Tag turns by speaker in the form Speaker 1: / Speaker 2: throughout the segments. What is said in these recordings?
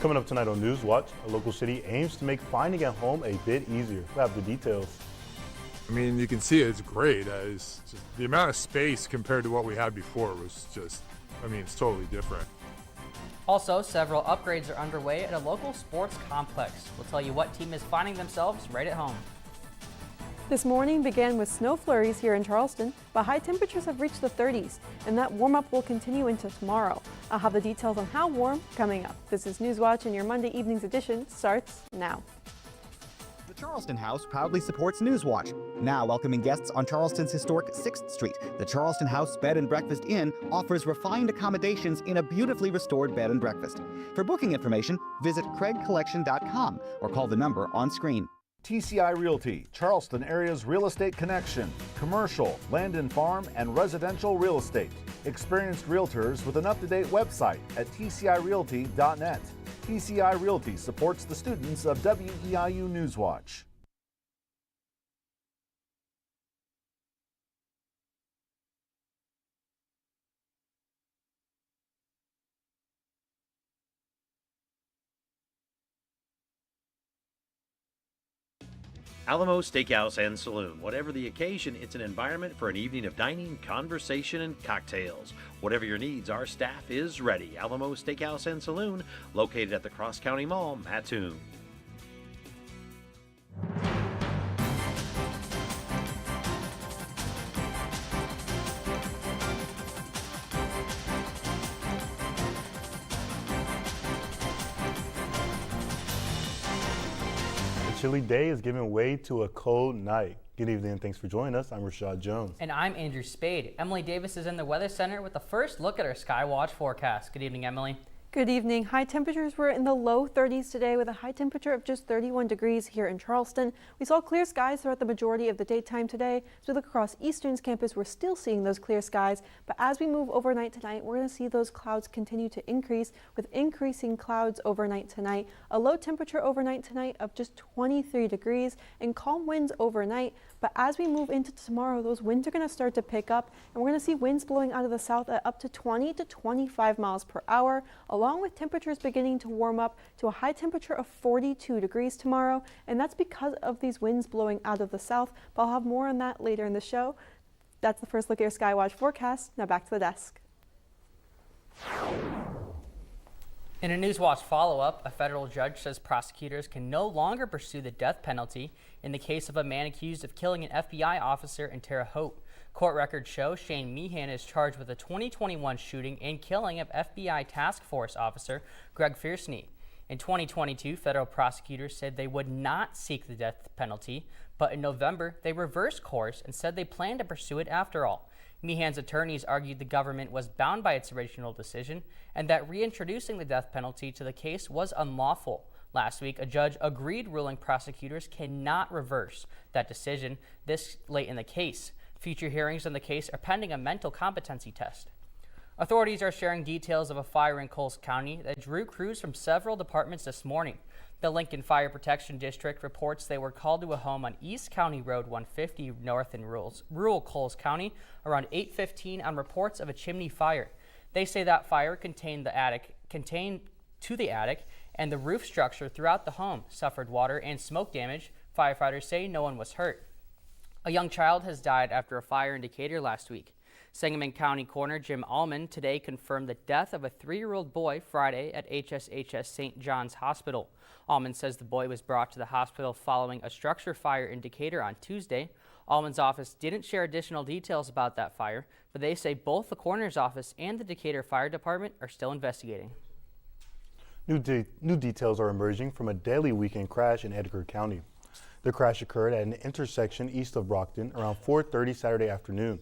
Speaker 1: Coming up tonight on News Watch, a local city aims to make finding a home a bit easier. We'll have the details.
Speaker 2: I mean, you can see it's great. It's just, the amount of space compared to what we had before was just, it's totally different.
Speaker 3: Also, several upgrades are underway at a local sports complex. We'll tell you what team is finding themselves right at home.
Speaker 4: This morning began with snow flurries here in Charleston, but high temperatures have reached the 30s, and that warm-up will continue into tomorrow. I'll have the details on how warm coming up. This is News Watch, and your Monday evening's edition starts now.
Speaker 5: The Charleston House proudly supports News Watch. Now welcoming guests on Charleston's historic 6th Street. The Charleston House Bed and Breakfast Inn offers refined accommodations in a beautifully restored bed and breakfast. For booking information, visit craigcollection.com or call the number on screen.
Speaker 6: TCI Realty, Charleston area's real estate connection, commercial, land and farm, and residential real estate. Experienced realtors with an up-to-date website at tcirealty.net. TCI Realty supports the students of WEIU Newswatch.
Speaker 7: Alamo Steakhouse and Saloon. Whatever the occasion, it's an environment for an evening of dining, conversation, and cocktails. Whatever your needs, our staff is ready. Alamo Steakhouse and Saloon, located at the Cross County Mall, Mattoon.
Speaker 1: Chilly day is giving way to a cold night. Good evening and thanks for joining us. I'm Rashad Jones.
Speaker 3: And I'm Andrew Spade. Emily Davis is in the Weather Center with the first look at our Skywatch forecast. Good evening, Emily.
Speaker 4: Good evening. High temperatures were in the low 30s today with a high temperature of just 31 degrees here in Charleston. We saw clear skies throughout the majority of the daytime today. As we look across Eastern's campus, we're still seeing those clear skies. But as we move overnight tonight, we're going to see those clouds continue to increase with increasing clouds overnight tonight. A low temperature overnight tonight of just 23 degrees and calm winds overnight. But as we move into tomorrow, those winds are going to start to pick up, and we're going to see winds blowing out of the south at up to 20 to 25 miles per hour, along with temperatures beginning to warm up to a high temperature of 42 degrees tomorrow. And that's because of these winds blowing out of the south. But I'll have more on that later in the show. That's the first look at your Skywatch forecast. Now back to the desk.
Speaker 3: In a Newswatch follow-up, a federal judge says prosecutors can no longer pursue the death penalty in the case of a man accused of killing an FBI officer in Terre Haute. Court records show Shane Meehan is charged with the 2021 shooting and killing of FBI task force officer Greg Fierceny. In 2022, federal prosecutors said they would not seek the death penalty, but in November, they reversed course and said they plan to pursue it after all. Meehan's attorneys argued the government was bound by its original decision and that reintroducing the death penalty to the case was unlawful. Last week, a judge agreed, ruling prosecutors cannot reverse that decision this late in the case. Future hearings on the case are pending a mental competency test. Authorities are sharing details of a fire in Coles County that drew crews from several departments this morning. The Lincoln Fire Protection District reports they were called to a home on East County Road 150 north in rural Coles County around 8:15 on reports of a chimney fire. They say that fire contained to the attic, and the roof structure throughout the home suffered water and smoke damage. Firefighters say no one was hurt. A young child has died after a fire in Decatur last week. Sangamon County Coroner Jim Allman today confirmed the death of a 3-year-old boy Friday at HSHS St. John's Hospital. Allman says the boy was brought to the hospital following a structure fire in Decatur on Tuesday. Allman's office didn't share additional details about that fire, but they say both the coroner's office and the Decatur Fire Department are still investigating.
Speaker 1: New details are emerging from a deadly weekend crash in Edgar County. The crash occurred at an intersection east of Brockton around 4:30 Saturday afternoon.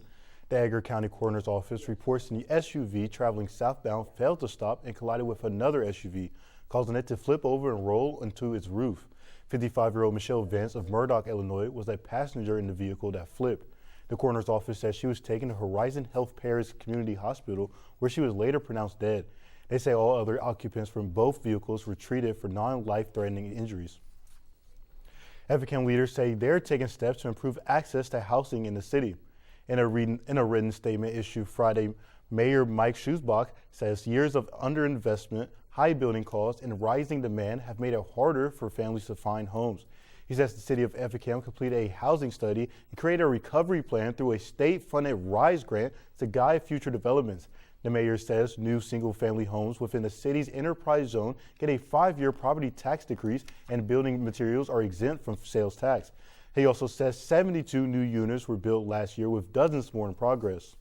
Speaker 1: The Edgar County Coroner's Office reports the SUV traveling southbound failed to stop and collided with another SUV, causing it to flip over and roll into its roof. 55-year-old Michelle Vance of Murdoch, Illinois, was a passenger in the vehicle that flipped. The coroner's office says she was taken to Horizon Health Paris Community Hospital, where she was later pronounced dead. They say all other occupants from both vehicles were treated for non-life-threatening injuries. Effingham leaders say they're taking steps to improve access to housing in the city. In a written statement issued Friday, Mayor Mike Schusbach says years of underinvestment, high building costs, and rising demand have made it harder for families to find homes. He says the city of Effingham completed a housing study and created a recovery plan through a state-funded RISE grant to guide future developments. The mayor says new single-family homes within the city's enterprise zone get a 5-year property tax decrease and building materials are exempt from sales tax. He also says 72 new units were built last year with dozens more in progress.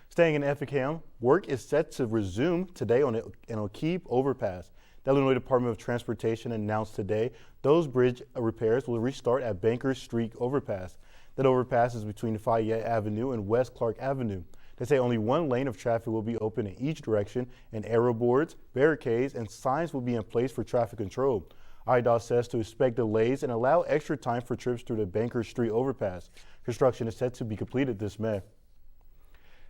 Speaker 1: Staying in Effingham, work is set to resume today on an O'Keefe overpass. The Illinois Department of Transportation announced today those bridge repairs will restart at Banker Street overpass. That overpass is between Fayette Avenue and West Clark Avenue. They say only one lane of traffic will be open in each direction, and arrow boards, barricades, and signs will be in place for traffic control. IDOT says to expect delays and allow extra time for trips through the Banker Street overpass. Construction is set to be completed this May.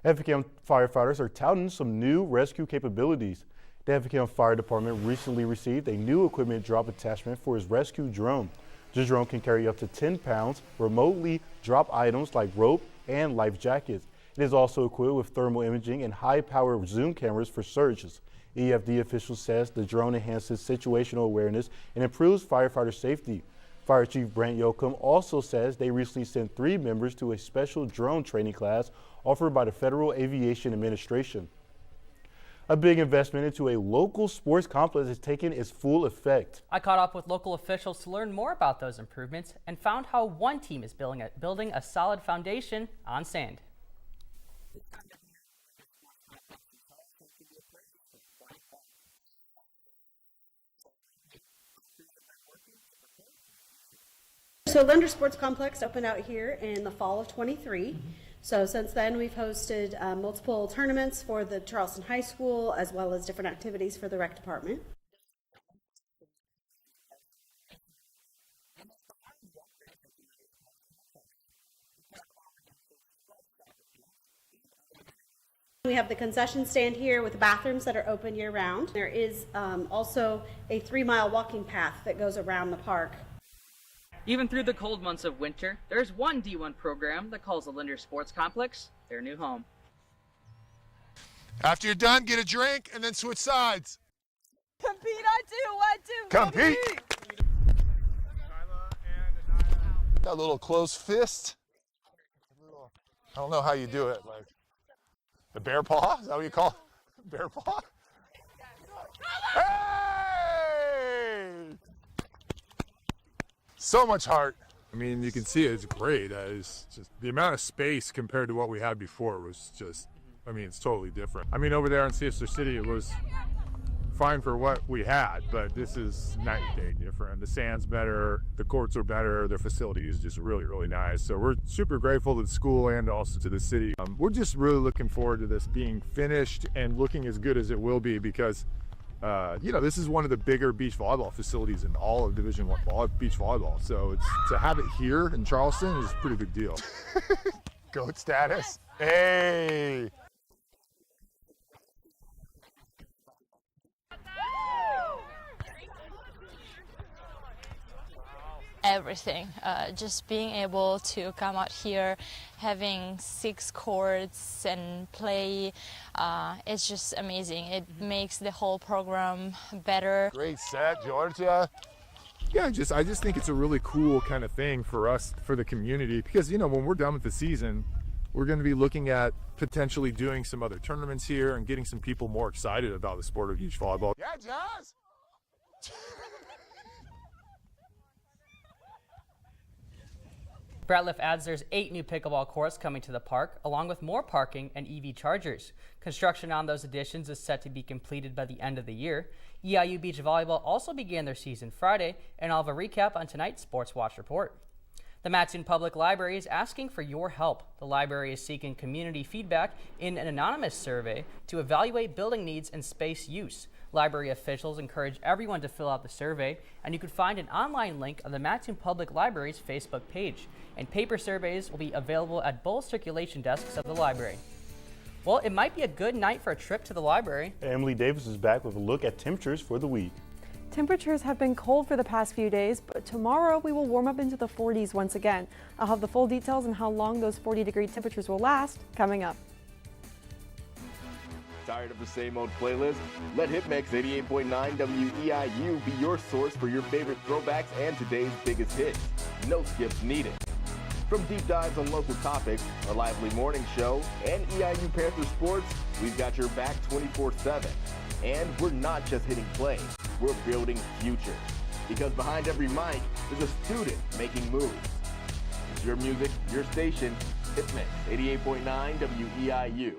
Speaker 1: Effingham firefighters are touting some new rescue capabilities. The Effingham Fire Department recently received a new equipment drop attachment for its rescue drone. The drone can carry up to 10 pounds, remotely drop items like rope and life jackets. It is also equipped with thermal imaging and high-power zoom cameras for searches. EFD official says the drone enhances situational awareness and improves firefighter safety. Fire Chief Brent Yoakum also says they recently sent 3 members to a special drone training class offered by the Federal Aviation Administration. A big investment into a local sports complex is taking its full effect.
Speaker 3: I caught up with local officials to learn more about those improvements and found how one team is building a solid foundation on sand.
Speaker 8: So Linder Sports Complex opened out here in the fall of 23. So since then we've hosted multiple tournaments for the Charleston High School as well as different activities for the rec department. We have the concession stand here with bathrooms that are open year round. There is also a 3-mile walking path that goes around the park.
Speaker 3: Even through the cold months of winter, there's one D1 program that calls the Linder Sports Complex their new home.
Speaker 2: After you're done, get a drink and then switch sides.
Speaker 9: Compete, I do.
Speaker 2: Compete! Got a little closed fist. I don't know how you do it. Like the bear paw? Is that what you call it? Bear paw? Hey! So much heart. I mean, you can see it's great. It's just the amount of space compared to what we had before was just, I mean, it's totally different. I mean, over there in Sister City, it was fine for what we had, but this is night and day different. The sand's better, the courts are better, their facility is just really, really nice. So we're super grateful to the school and also to the city. We're just really looking forward to this being finished and looking as good as it will be because you know, this is one of the bigger beach volleyball facilities in all of Division I beach volleyball. So to have it here in Charleston is a pretty big deal. Goat status. Hey.
Speaker 10: Everything, just being able to come out here, having 6 courts and play, it's just amazing. It makes the whole program better.
Speaker 2: Great set, Georgia. Yeah, I just think it's a really cool kind of thing for us, for the community, because, you know, when we're done with the season, we're going to be looking at potentially doing some other tournaments here and getting some people more excited about the sport of beach volleyball. Yeah, Jazz!
Speaker 3: Ratliff adds there's 8 new pickleball courts coming to the park, along with more parking and EV chargers. Construction on those additions is set to be completed by the end of the year. EIU Beach Volleyball also began their season Friday, and I'll have a recap on tonight's Sports Watch report. The Mattoon Public Library is asking for your help. The library is seeking community feedback in an anonymous survey to evaluate building needs and space use. Library officials encourage everyone to fill out the survey, and you can find an online link on the Mattoon Public Library's Facebook page. And paper surveys will be available at both circulation desks of the library. Well, it might be a good night for a trip to the library.
Speaker 1: Emily Davis is back with a look at temperatures for the week.
Speaker 4: Temperatures have been cold for the past few days, but tomorrow we will warm up into the 40s once again. I'll have the full details on how long those 40-degree temperatures will last coming up.
Speaker 11: Tired of the same old playlist? Let Hitmix 88.9 WEIU be your source for your favorite throwbacks and today's biggest hits. No skips needed. From deep dives on local topics, our lively morning show, and EIU Panther sports, we've got your back 24/7. And we're not just hitting play, we're building futures. Because behind every mic is a student making moves. It's your music, your station, Hitmix 88.9 WEIU.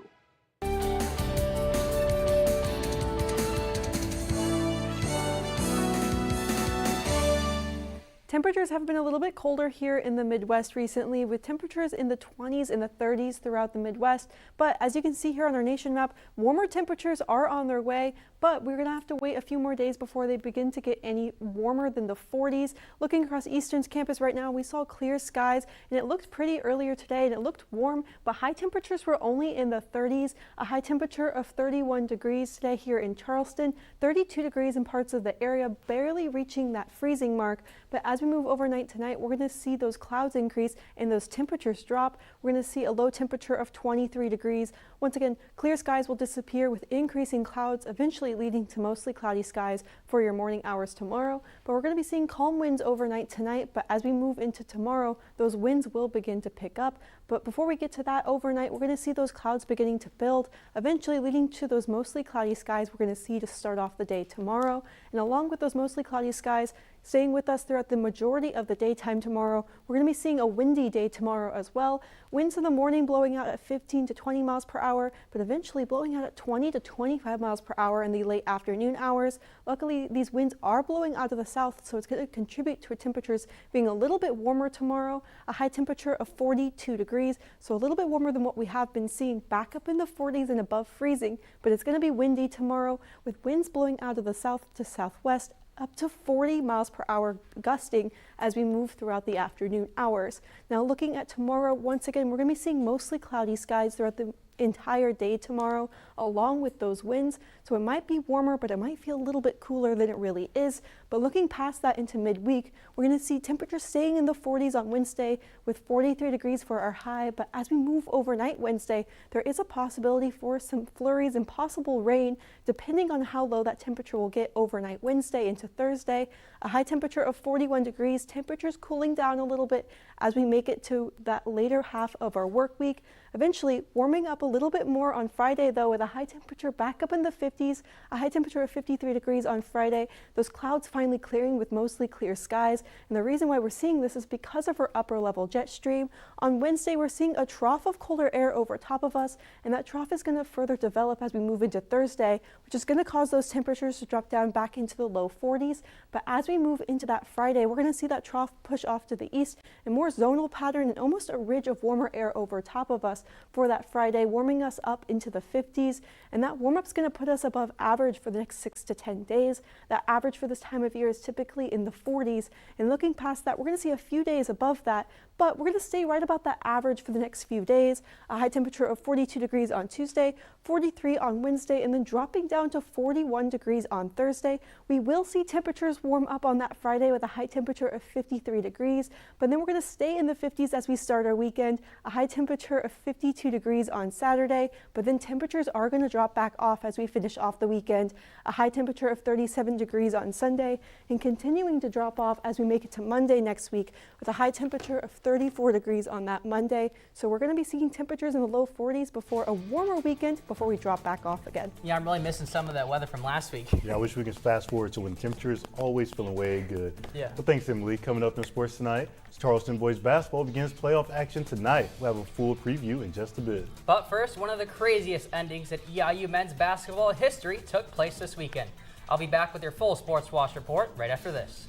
Speaker 4: Temperatures have been a little bit colder here in the Midwest recently, with temperatures in the 20s and the 30s throughout the Midwest. But as you can see here on our nation map, warmer temperatures are on their way, but we're going to have to wait a few more days before they begin to get any warmer than the 40s. Looking across Eastern's campus right now, we saw clear skies, and it looked pretty earlier today, and it looked warm, but high temperatures were only in the 30s. A high temperature of 31 degrees today here in Charleston, 32 degrees in parts of the area, barely reaching that freezing mark. But as we move overnight tonight, we're going to see those clouds increase and those temperatures drop. We're going to see a low temperature of 23 degrees. Once again, clear skies will disappear with increasing clouds, eventually leading to mostly cloudy skies for your morning hours tomorrow. But we're going to be seeing calm winds overnight tonight, but as we move into tomorrow, those winds will begin to pick up. But before we get to that overnight, we're going to see those clouds beginning to build, eventually leading to those mostly cloudy skies we're going to see to start off the day tomorrow. And along with those mostly cloudy skies, staying with us throughout the majority of the daytime tomorrow, we're going to be seeing a windy day tomorrow as well. Winds in the morning blowing out at 15 to 20 miles per hour, but eventually blowing out at 20 to 25 miles per hour in the late afternoon hours. Luckily, these winds are blowing out of the south, so it's going to contribute to temperatures being a little bit warmer tomorrow. A high temperature of 42 degrees, so a little bit warmer than what we have been seeing, back up in the 40s and above freezing. But it's going to be windy tomorrow with winds blowing out of the south to southwest, up to 40 miles per hour gusting as we move throughout the afternoon hours. Now looking at tomorrow, once again, we're going to be seeing mostly cloudy skies throughout the entire day tomorrow, along with those winds. So it might be warmer, but it might feel a little bit cooler than it really is. But looking past that into midweek, we're going to see temperatures staying in the 40s on Wednesday with 43 degrees for our high. But as we move overnight Wednesday, there is a possibility for some flurries and possible rain, depending on how low that temperature will get overnight Wednesday into Thursday. A high temperature of 41 degrees, temperatures cooling down a little bit as we make it to that later half of our work week. Eventually warming up a little bit more on Friday, though, with a high temperature back up in the 50s, a high temperature of 53 degrees on Friday. Those clouds finally clearing with mostly clear skies. And the reason why we're seeing this is because of our upper level jet stream. On Wednesday, we're seeing a trough of colder air over top of us, and that trough is going to further develop as we move into Thursday, which is going to cause those temperatures to drop down back into the low 40s. But as we move into that Friday, we're going to see that trough push off to the east and more zonal pattern and almost a ridge of warmer air over top of us for that Friday, warming us up into the 50s. And that warm up is going to put us above average for the next 6 to 10 days. That average for this time of year is typically in the 40s. And looking past that, we're going to see a few days above that, but we're going to stay right about that average for the next few days. A high temperature of 42 degrees on Tuesday, 43 on Wednesday, and then dropping down to 41 degrees on Thursday. We will see temperatures warm up on that Friday with a high temperature of 53 degrees, but then we're going to stay in the 50s as we start our weekend. A high temperature of 52 degrees on Saturday, but then temperatures are going to drop back off as we finish off the weekend. A high temperature of 37 degrees on Sunday, and continuing to drop off as we make it to Monday next week with a high temperature of 34 degrees on that Monday. So we're going to be seeing temperatures in the low 40s before a warmer weekend before we drop back off again.
Speaker 3: Yeah, I'm really missing some of that weather from last week.
Speaker 1: Yeah, I wish we could fast forward to when temperature is always feeling way good.
Speaker 3: Yeah.
Speaker 1: Well, thanks, Emily. Coming up in sports tonight, Charleston boys basketball begins playoff action tonight. We'll have a full preview in just a bit.
Speaker 3: But first, one of the craziest endings in EIU men's basketball history took place this weekend. I'll be back with your full Sports Watch report right after this.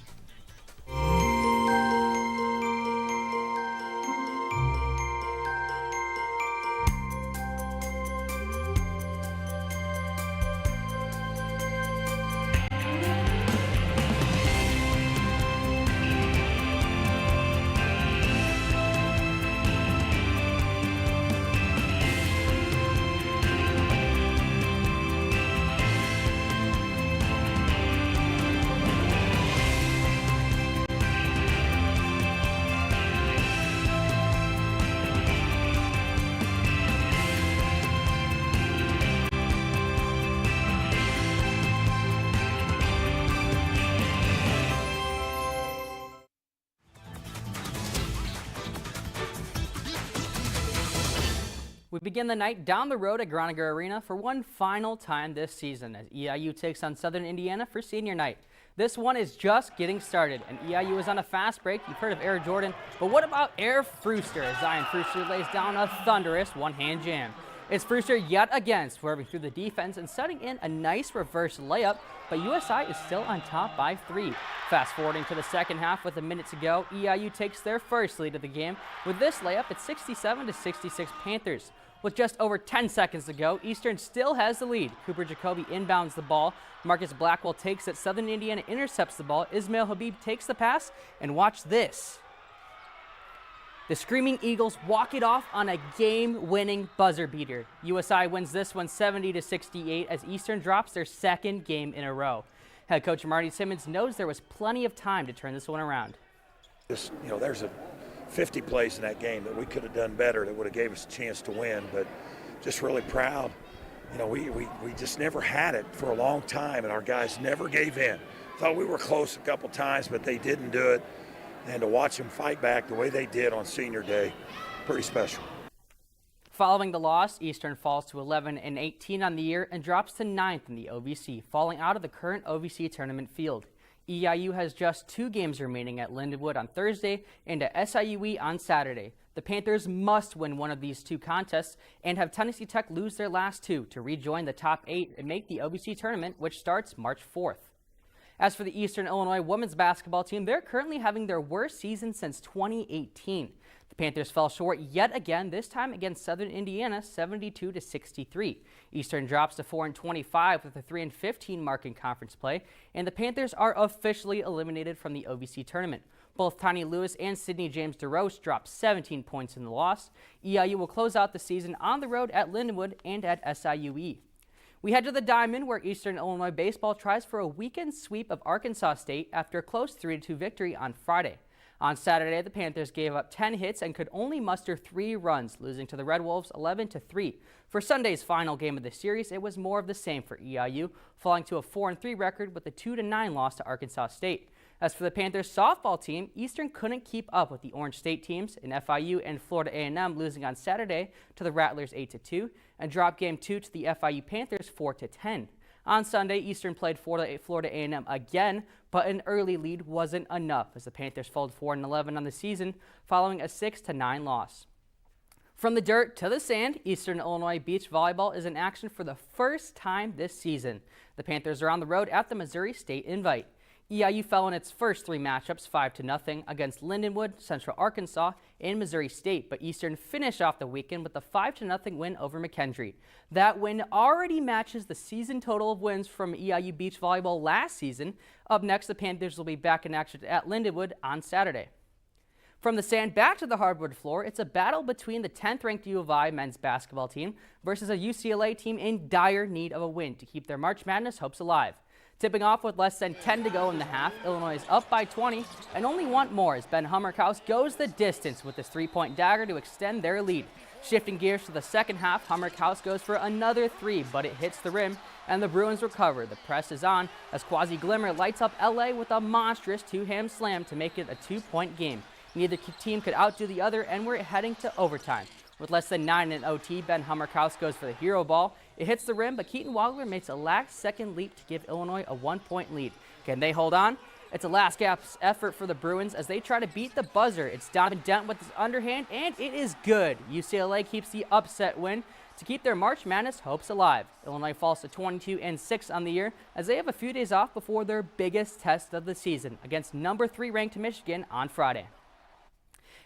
Speaker 3: We begin the night down the road at Groninger Arena for one final time this season as EIU takes on Southern Indiana for senior night. This one is just getting started, and EIU is on a fast break. You've heard of Air Jordan, but what about Air Frooster as Zion Frooster lays down a thunderous one-hand jam? It's Frooster yet again swerving through the defense and setting in a nice reverse layup, but USI is still on top by 3. Fast forwarding to the second half with a minute to go, EIU takes their first lead of the game. With this layup, it's 67-66 Panthers. With just over 10 seconds to go, Eastern still has the lead. Cooper Jacoby inbounds the ball. Marcus Blackwell takes it. Southern Indiana intercepts the ball. Ismail Habib takes the pass, and watch this. The Screaming Eagles walk it off on a game-winning buzzer beater. USI wins this one 70-68 as Eastern drops their second game in a row. Head coach Marty Simmons knows there was plenty of time to turn this one around.
Speaker 12: There's 50 plays in that game that we could have done better that would have gave us a chance to win, but just really proud. We just never had it for a long time, and our guys never gave in. Thought we were close a couple times, but they didn't do it. And to watch them fight back the way they did on senior day, pretty special.
Speaker 3: Following the loss, Eastern falls to 11-18 on the year and drops to 9th in the OVC, falling out of the current OVC tournament field. EIU has just 2 games remaining at Lindenwood on Thursday and at SIUE on Saturday. The Panthers must win one of these 2 contests and have Tennessee Tech lose their last 2 to rejoin the top 8 and make the OVC tournament, which starts March 4th. As for the Eastern Illinois women's basketball team, they're currently having their worst season since 2018. The Panthers fell short yet again, this time against Southern Indiana, 72-63. Eastern drops to 4-25 with a 3-15 mark in conference play, and the Panthers are officially eliminated from the OVC tournament. Both Tiny Lewis and Sydney James DeRoche dropped 17 points in the loss. EIU will close out the season on the road at Lindenwood and at SIUE. We head to the Diamond, where Eastern Illinois baseball tries for a weekend sweep of Arkansas State after a close 3-2 victory on Friday. On Saturday, the Panthers gave up 10 hits and could only muster 3 runs, losing to the Red Wolves 11-3. For Sunday's final game of the series, it was more of the same for EIU, falling to a 4-3 record with a 2-9 loss to Arkansas State. As for the Panthers softball team, Eastern couldn't keep up with the Orange State teams in FIU and Florida A&M, losing on Saturday to the Rattlers 8-2 and dropped game 2 to the FIU Panthers 4-10. On Sunday, Eastern played Florida A&M again, but an early lead wasn't enough as the Panthers fell 4-11 on the season following a 6-9 loss. From the dirt to the sand, Eastern Illinois beach volleyball is in action for the first time this season. The Panthers are on the road at the Missouri State Invite. EIU fell in its first 3 matchups 5-0 against Lindenwood, Central Arkansas, and Missouri State, but Eastern finished off the weekend with a 5-0 win over McKendree. That win already matches the season total of wins from EIU beach volleyball last season. Up next, the Panthers will be back in action at Lindenwood on Saturday. From the sand back to the hardwood floor, it's a battle between the 10th-ranked U of I men's basketball team versus a UCLA team in dire need of a win to keep their March Madness hopes alive. Tipping off with less than 10 to go in the half, Illinois is up by 20 and only want more as Ben Hummerkaus goes the distance with his 3-point dagger to extend their lead. Shifting gears to the second half, Hummerkaus goes for another 3, but it hits the rim and the Bruins recover. The press is on as Quasi Glimmer lights up LA with a monstrous 2-hand slam to make it a 2-point game. Neither team could outdo the other and we're heading to overtime. With less than 9 in OT, Ben Hummerkaus goes for the hero ball. It hits the rim, but Keaton Wagler makes a last-second leap to give Illinois a 1-point lead. Can they hold on? It's a last-gasp effort for the Bruins as they try to beat the buzzer. It's Donovan Dent with his underhand, and it is good. UCLA keeps the upset win to keep their March Madness hopes alive. Illinois falls to 22-6 on the year as they have a few days off before their biggest test of the season against number 3 ranked Michigan on Friday.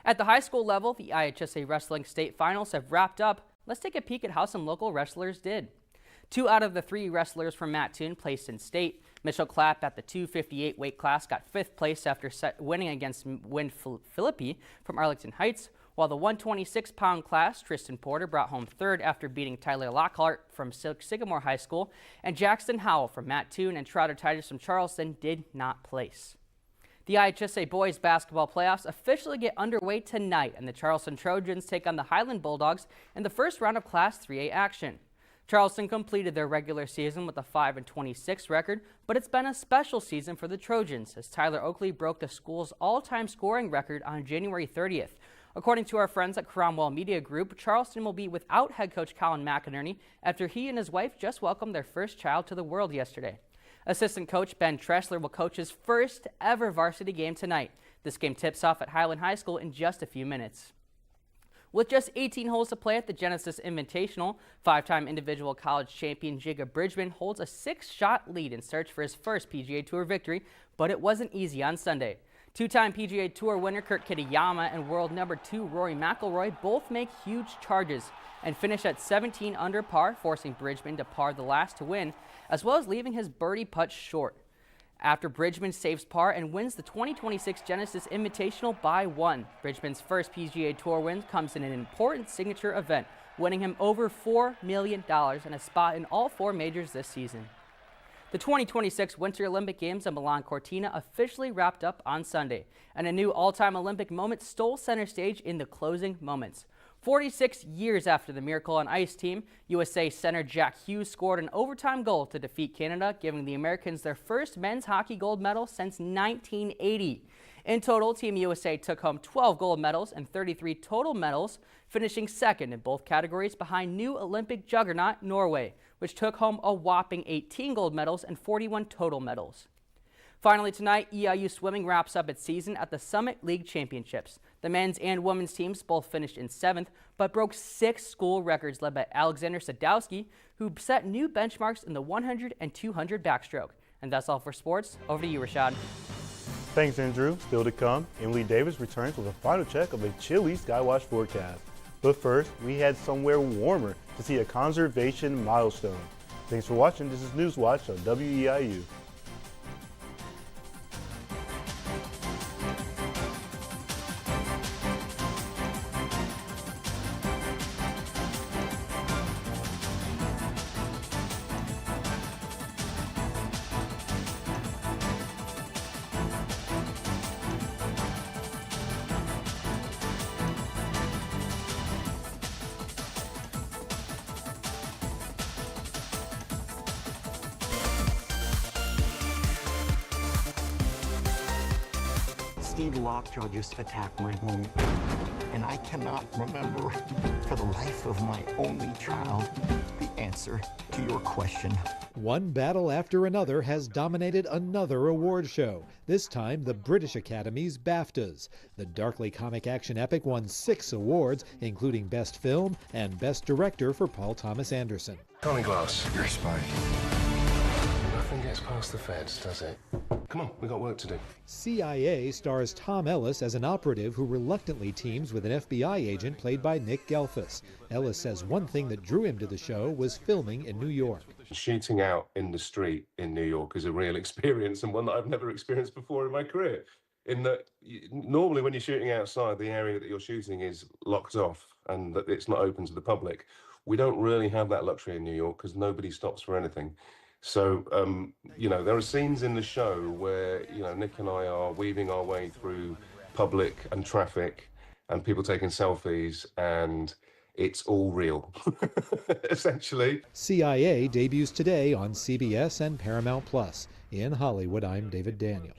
Speaker 3: At the high school level, the IHSA Wrestling State Finals have wrapped up. Let's take a peek at how some local wrestlers did. 2 out of the 3 wrestlers from Mattoon placed in state. Mitchell Clapp at the 258 weight class got 5th place after winning against Win Philippi from Arlington Heights, while the 126-pound class, Tristan Porter brought home 3rd after beating Tyler Lockhart from Sycamore High School, and Jackson Howell from Mattoon and Trotter Titus from Charleston did not place. The IHSA boys basketball playoffs officially get underway tonight, and the Charleston Trojans take on the Highland Bulldogs in the first round of Class 3A action. Charleston completed their regular season with a 5-26 record, but it's been a special season for the Trojans as Tyler Oakley broke the school's all-time scoring record on January 30th. According to our friends at Cromwell Media Group, Charleston will be without head coach Colin McInerney after he and his wife just welcomed their first child to the world yesterday. Assistant coach Ben Tressler will coach his first ever varsity game tonight. This game tips off at Highland High School in just a few minutes. With just 18 holes to play at the Genesis Invitational, five-time individual college champion Jacob Bridgman holds a 6-shot lead in search for his first PGA Tour victory, but it wasn't easy on Sunday. Two-time PGA Tour winner Kurt Kitayama and world number 2 Rory McIlroy both make huge charges and finish at 17 under par, forcing Bridgman to par the last to win, as well as leaving his birdie putt short. After Bridgman saves par and wins the 2026 Genesis Invitational by 1. Bridgman's first PGA Tour win comes in an important signature event, winning him over $4 million and a spot in all 4 majors this season. The 2026 Winter Olympic Games in Milan Cortina officially wrapped up on Sunday, and a new all-time Olympic moment stole center stage in the closing moments. 46 years after the Miracle on Ice team, USA center Jack Hughes scored an overtime goal to defeat Canada, giving the Americans their first men's hockey gold medal since 1980. In total, Team USA took home 12 gold medals and 33 total medals, finishing second in both categories behind new Olympic juggernaut Norway, which took home a whopping 18 gold medals and 41 total medals. Finally tonight, EIU swimming wraps up its season at the Summit League Championships. The men's and women's teams both finished in 7th, but broke 6 school records led by Alexander Sadowski, who set new benchmarks in the 100 and 200 backstroke. And that's all for sports. Over to you, Rashad.
Speaker 1: Thanks, Andrew. Still to come, Emily Davis returns with a final check of a chilly Skywatch forecast. But first, we head somewhere warmer to see a conservation milestone. Thanks for watching. This is Newswatch on WEIU.
Speaker 13: Steve Lockjaw just attacked my home, and I cannot remember for the life of my only child the answer to your question.
Speaker 14: One battle after another has dominated another award show, this time the British Academy's BAFTAs. The darkly comic action epic won 6 awards, including Best Film and Best Director for Paul Thomas Anderson.
Speaker 15: Connie Glass, you're a spy. Nothing gets past the feds, does it? Come on, we got work to do.
Speaker 14: CIA stars Tom Ellis as an operative who reluctantly teams with an FBI agent played by Nick Gelfus. Ellis says one thing that drew him to the show was filming in New York.
Speaker 15: Shooting out in the street in New York is a real experience, and one that I've never experienced before in my career. In that, normally when you're shooting outside, the area that you're shooting is locked off and that it's not open to the public. We don't really have that luxury in New York because nobody stops for anything. So, there are scenes in the show where, Nick and I are weaving our way through public and traffic and people taking selfies, and it's all real, essentially.
Speaker 14: CIA debuts today on CBS and Paramount Plus. In Hollywood, I'm David Daniel.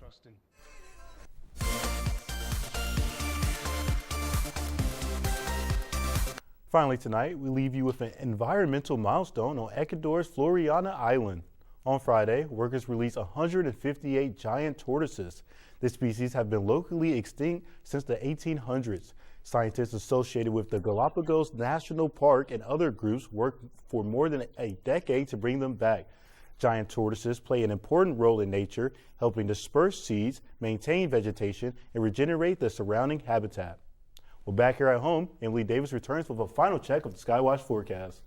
Speaker 1: Finally tonight, we leave you with an environmental milestone on Ecuador's Floriana Island. On Friday, workers released 158 giant tortoises. The species have been locally extinct since the 1800s. Scientists associated with the Galapagos National Park and other groups worked for more than a decade to bring them back. Giant tortoises play an important role in nature, helping disperse seeds, maintain vegetation, and regenerate the surrounding habitat. Well, back here at home, Emily Davis returns with a final check of the Skywatch forecast.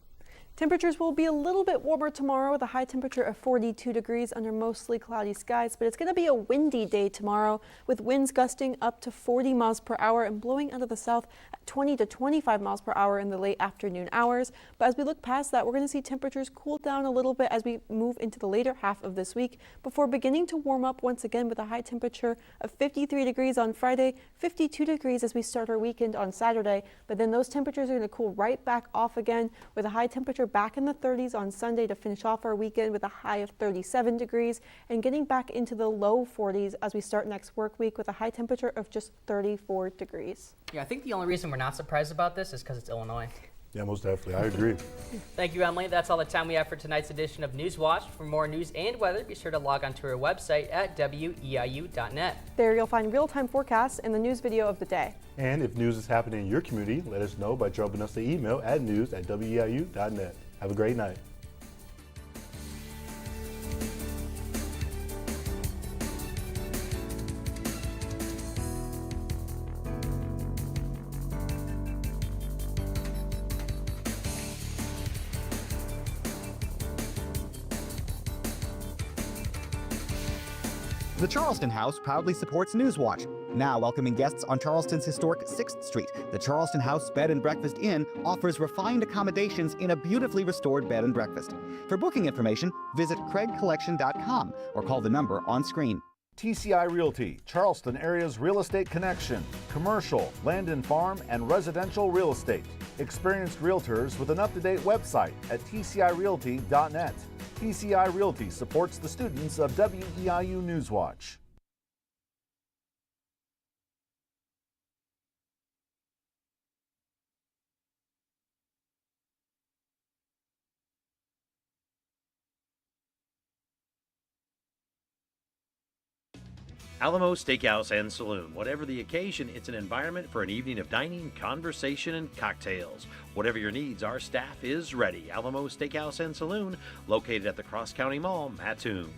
Speaker 4: Temperatures will be a little bit warmer tomorrow with a high temperature of 42 degrees under mostly cloudy skies, but it's going to be a windy day tomorrow with winds gusting up to 40 miles per hour and blowing out of the south at 20 to 25 miles per hour in the late afternoon hours. But as we look past that, we're going to see temperatures cool down a little bit as we move into the later half of this week before beginning to warm up once again with a high temperature of 53 degrees on Friday, 52 degrees as we start our weekend on Saturday. But then those temperatures are going to cool right back off again with a high temperature back in the 30s on Sunday to finish off our weekend with a high of 37 degrees and getting back into the low 40s as we start next work week with a high temperature of just 34 degrees.
Speaker 3: Yeah, I think the only reason we're not surprised about this is because it's Illinois.
Speaker 1: Yeah, most definitely. I agree.
Speaker 3: Thank you, Emily. That's all the time we have for tonight's edition of News Watch. For more news and weather, be sure to log on to our website at WEIU.net.
Speaker 4: There you'll find real-time forecasts and the news video of the day.
Speaker 1: And if news is happening in your community, let us know by dropping us the email at news@weiu.net. Have a great night.
Speaker 5: The Charleston House proudly supports Newswatch. Now welcoming guests on Charleston's historic 6th Street, the Charleston House Bed and Breakfast Inn offers refined accommodations in a beautifully restored bed and breakfast. For booking information, visit craigcollection.com or call the number on screen.
Speaker 6: TCI Realty, Charleston area's real estate connection. Commercial, land and farm, and residential real estate. Experienced realtors with an up-to-date website at tcirealty.net. TCI Realty supports the students of WEIU Newswatch.
Speaker 7: Alamo Steakhouse and Saloon. Whatever the occasion, it's an environment for an evening of dining, conversation, and cocktails. Whatever your needs, our staff is ready. Alamo Steakhouse and Saloon, located at the Cross County Mall, Mattoon.